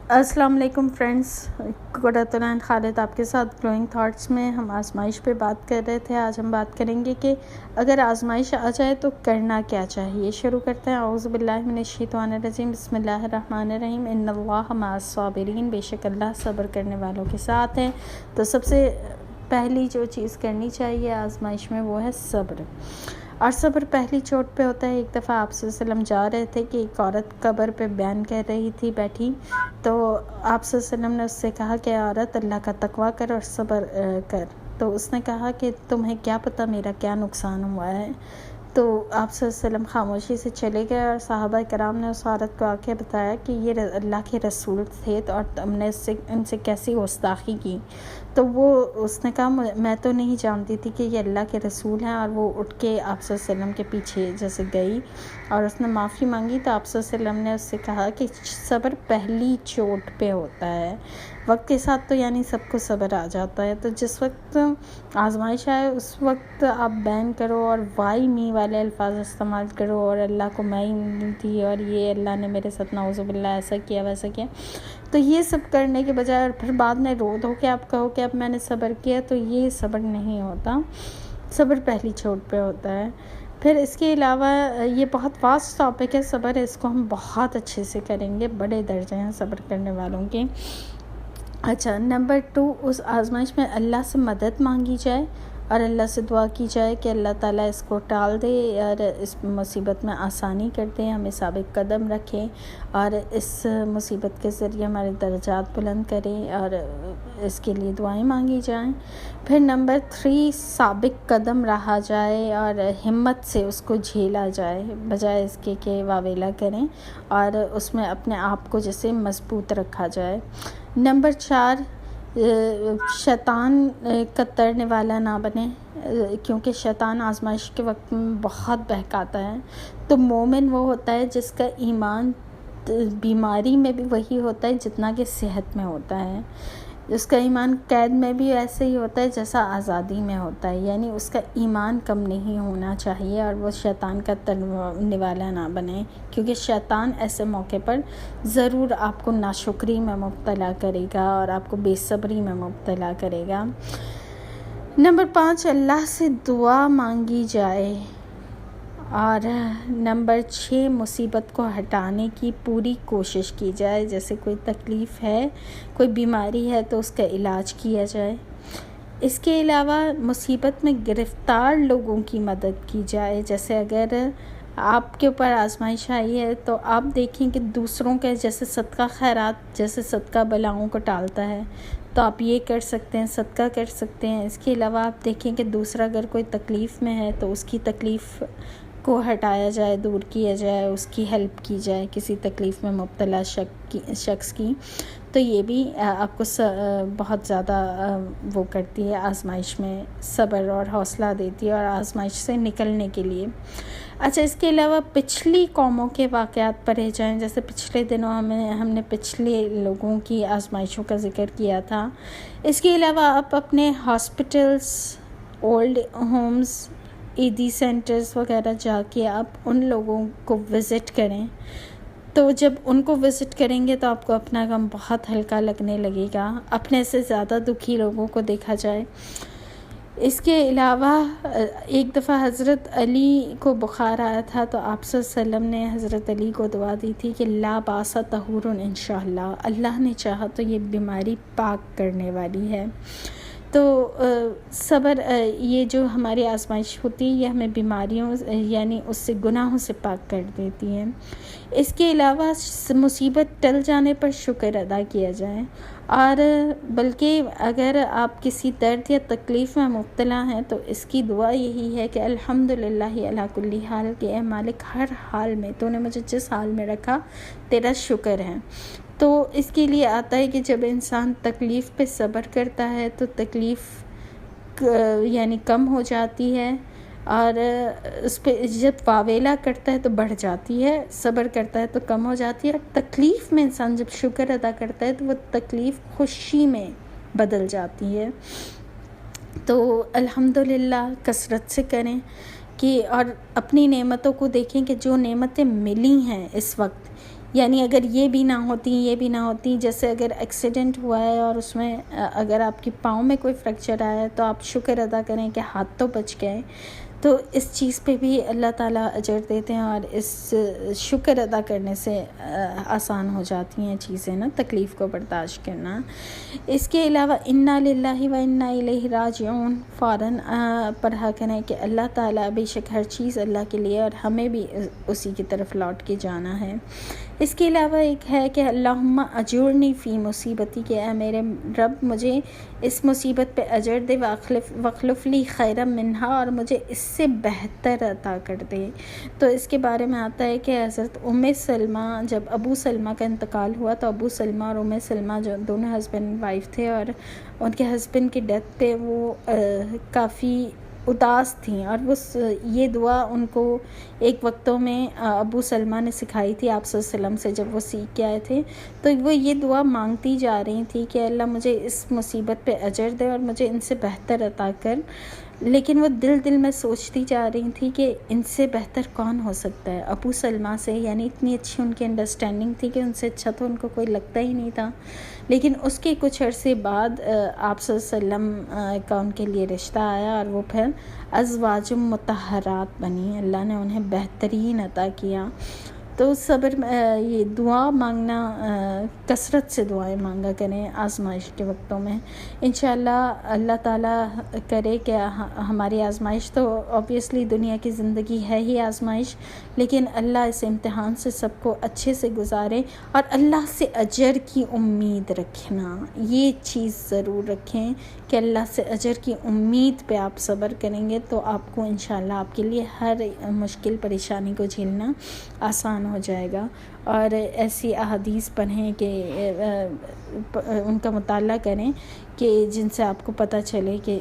अस्सलाम वालेकुम फ्रेंड्स, कुरातुल खालिद आपके साथ ग्लोइंग थॉट्स में हम आजमाइश पे बात कर रहे थे। आज हम बात करेंगे कि अगर आजमाइश आ जाए तो करना क्या चाहिए। शुरू करते हैं। औज़ु बिल्लाहि मिनश्शैतानिर्रजीम, बिस्मिल्लाहिर्रहमानिर्रहीम। इन्नल्लाह मअस-साबिरीन, बेशक अल्लाह सब्र करने वालों के साथ है। तो सबसे पहली जो चीज़ करनी चाहिए आजमाइश में वो है सब्र। और सब्र पहली चोट पे होता है। एक दफ़ा आप सल्लल्लाहु अलैहि वसल्लम जा रहे थे कि एक औरत कब्र पे बयान कर रही थी बैठी, तो आप सल्लल्लाहु अलैहि वसल्लम ने उससे कहा कि औरत अल्लाह का तकवा कर और सब्र कर। तो उसने कहा कि तुम्हें क्या पता मेरा क्या नुकसान हुआ है। तो आप सल्लल्लाहु अलैहि वसल्लम खामोशी से चले गए और सहाबा कराम ने उस औरत को आके बताया कि ये अल्लाह के रसूल थे तो और तुमने उनसे कैसी गुस्ताखी की। तो उसने कहा मैं तो नहीं जानती थी कि ये अल्लाह के रसूल हैं। और वो उठ के आप सल्लल्लाहु अलैहि वसल्लम के पीछे जैसे गई और उसने माफ़ी मांगी। तो आप सल्लल्लाहु अलैहि वसल्लम ने उससे कहा कि सब्र पहली चोट पे होता है, वक्त के साथ तो यानी सबको सब्र आ जाता है। तो जिस वक्त आजमाइश आए उस वक्त आप बैन करो और वाई मी वाले अल्फाज इस्तेमाल करो और अल्लाह को मैं ही नहीं थी और ये अल्लाह ने मेरे साथ नाउज़ु बिल्लाह ऐसा किया वैसा किया। तो ये सब करने के बजाय और फिर बाद में रो धो के आप कहो कि अब मैंने सब्र किया, तो ये सब्र नहीं होता। सब्र पहली चोट पे होता है। फिर इसके अलावा ये बहुत वास्ट टॉपिक है सब्र, इसको हम बहुत अच्छे से करेंगे, बड़े दर्जे हैं सब्र करने वालों के। अच्छा, नंबर 2, उस आजमाइश में अल्लाह से मदद मांगी जाए और अल्लाह से दुआ की जाए कि अल्लाह ताला इसको टाल दे और इस मुसीबत में आसानी कर दे, हमें साबित कदम रखें और इस मुसीबत के ज़रिए हमारे दर्जात बुलंद करें और इसके लिए दुआएं मांगी जाएं। फिर नंबर 3, साबित कदम रहा जाए और हिम्मत से उसको झेला जाए, बजाय इसके कि वावेला करें और उसमें अपने आप को जैसे मजबूत रखा जाए। नंबर 4, शैतान का तरने वाला ना बने, क्योंकि शैतान आजमाइश के वक्त में बहुत बहकाता है। तो मोमिन वो होता है जिसका ईमान बीमारी में भी वही होता है जितना कि सेहत में होता है। उसका ईमान कैद में भी ऐसे ही होता है जैसा आज़ादी में होता है, यानी उसका ईमान कम नहीं होना चाहिए और वो शैतान का तरने वाला ना बने, क्योंकि शैतान ऐसे मौके पर ज़रूर आपको नाशुक्री में मुब्तला करेगा और आपको बेसब्री में मुब्तला करेगा। नंबर 5, अल्लाह से दुआ मांगी जाए और नंबर 6, मुसीबत को हटाने की पूरी कोशिश की जाए। जैसे कोई तकलीफ़ है, कोई बीमारी है तो उसका इलाज किया जाए। इसके अलावा मुसीबत में गिरफ़्तार लोगों की मदद की जाए। जैसे अगर आपके ऊपर आजमाइश आई है तो आप देखें कि दूसरों के जैसे सदका खैरात जैसे सदका बलाओं को टालता है, तो आप ये कर सकते हैं, सदका कर सकते हैं। इसके अलावा आप देखें कि दूसरा अगर कोई तकलीफ़ में है तो उसकी तकलीफ़ को हटाया जाए, दूर किया जाए, उसकी हेल्प की जाए, किसी तकलीफ़ में मुब्तला शख्स की। तो ये भी आपको बहुत ज़्यादा वो करती है, आजमाइश में सब्र और हौसला देती है और आजमाइश से निकलने के लिए। अच्छा, इसके अलावा पिछली कौमों के वाक़यात पढ़े जाएँ। जैसे पिछले दिनों हमने पिछले लोगों की आजमाइशों का ज़िक्र किया था। इसके अलावा आप अपने हॉस्पिटल्स, ओल्ड होम्स, ईदी सेंटर्स वगैरह जाके आप उन लोगों को विज़िट करें। तो जब उनको विज़िट करेंगे तो आपको अपना गम बहुत हल्का लगने लगेगा। अपने से ज़्यादा दुखी लोगों को देखा जाए। इसके अलावा एक दफ़ा हज़रत अली को बुखार आया था तो आप सल्लल्लाहु अलैहि वसल्लम ने हज़रत अली को दुआ दी थी कि ला बासा तहूरुन इंशाअल्लाह, अल्लाह ने चाहा तो ये बीमारी पाक करने वाली है। तो सब्र, ये जो हमारी आजमाइश होती है ये हमें बीमारियों यानी उससे गुनाहों से पाक कर देती है। इसके अलावा मुसीबत टल जाने पर शुक्र अदा किया जाए और बल्कि अगर आप किसी दर्द या तकलीफ़ में मुब्तला हैं तो इसकी दुआ यही है कि अल्हम्दुलिल्लाह अला कुल्ली हाल, के ए मालिक हर हाल में तूने मुझे जिस हाल में रखा तेरा शुक्र है। तो इसके लिए आता है कि जब इंसान तकलीफ़ पे सब्र करता है तो तकलीफ़ यानी कम हो जाती है और उस पर जब वावेला करता है तो बढ़ जाती है, सब्र करता है तो कम हो जाती है। और तकलीफ़ में इंसान जब शुक्र अदा करता है तो वो तकलीफ़ खुशी में बदल जाती है। तो अल्हम्दुलिल्लाह कसरत से करें कि और अपनी नेमतों को देखें कि जो नेमतें मिली हैं इस वक्त यानी अगर ये भी ना होती, जैसे अगर एक्सीडेंट हुआ है और उसमें अगर आपकी पाँव में कोई फ्रैक्चर आया है तो आप शुक्र अदा करें कि हाथ तो बच गए। तो इस चीज़ पे भी अल्लाह ताला अजर देते हैं और इस शुक्र अदा करने से आसान हो जाती हैं चीज़ें ना, तकलीफ़ को बर्दाश्त करना। इसके अलावा इन्ना लिल्लाहि व इन्ना इलैहि राजिऊन फ़ौरन पढ़ा करें कि अल्लाह ताला बेशक हर चीज़ अल्लाह के लिए और हमें भी उसी की तरफ लौट के जाना है। इसके अलावा एक है कि अल्लाहुम्मा अजूरनी फ़ी मुसीबती, के मेरे रब मुझे इस मुसीबत पे अजर दे, वखलुफ़ली खैरम मिन्हा, और मुझे इससे बेहतर अता कर दे। तो इसके बारे में आता है कि हज़रत उम्मे सलमा, जब अबू सलमा का इंतकाल हुआ तो अबू सलमा और उम्मे सलमा जो दोनों हस्बैंड वाइफ थे और उनके हस्बैंड की डेथ पे वो काफ़ी उदास थी और वो ये दुआ उनको एक वक्तों में अबू सलमा ने सिखाई थी आप सल्लम से जब वो सीख के आए थे। तो वो ये दुआ मांगती जा रही थी कि अल्लाह मुझे इस मुसीबत पे अजर दे और मुझे इनसे बेहतर अता कर। लेकिन वो दिल में सोचती जा रही थी कि इनसे बेहतर कौन हो सकता है अबू सलमा से, यानी इतनी अच्छी उनकी अंडरस्टैंडिंग थी कि उनसे अच्छा तो उनको कोई लगता ही नहीं था। लेकिन उसके कुछ अरसे बाद आप सल्लम का उनके लिए रिश्ता आया और वो फिर अज़वाजुम मुतहरात बनी, अल्लाह ने उन्हें बेहतरीन अता किया। तो सब्र, ये दुआ मांगना, कसरत से दुआएं मांगा करें आज़माइश के वक्तों में। इंशाअल्लाह अल्लाह ताला करे कि हमारी आज़माइश तो ऑब्वियसली दुनिया की ज़िंदगी है ही आज़माइश, लेकिन अल्लाह इस इम्तिहान से सबको अच्छे से गुजारे और अल्लाह से अजर की उम्मीद रखना, ये चीज़ ज़रूर रखें कि अल्लाह से अजर की उम्मीद पे आप सब्र करेंगे तो आपको इंशाअल्लाह आपके लिए हर मुश्किल परेशानी को झेलना आसान हो जाएगा। और ऐसी अहादीस पढ़ें कि उनका मुताला करें कि जिनसे आपको पता चले कि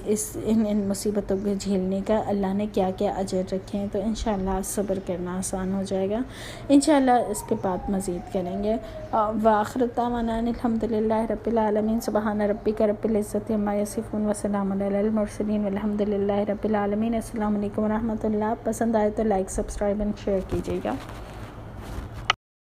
इन मुसीबतों को झेलने का अल्लाह ने क्या क्या अजर रखे हैं। तो इंशाअल्लाह सब्र करना आसान हो जाएगा। इंशाअल्लाह इस पे बात मज़ीद करेंगे। व आखिर दावाना अल्हम्दुलिल्लाहि रब्बिल आलमीन, सुबहान रब्बिका रब्बिल इज़्ज़ति अम्मा यसिफ़ून व सलामुन अलल मुरसलीन वल्हम्दुलिल्लाहि रब्बिल आलमीन। अस्सलामु अलैकुम व रहमतुल्लाह। पसंद आए तो लाइक, सब्सक्राइब एंड शेयर कीजिएगा।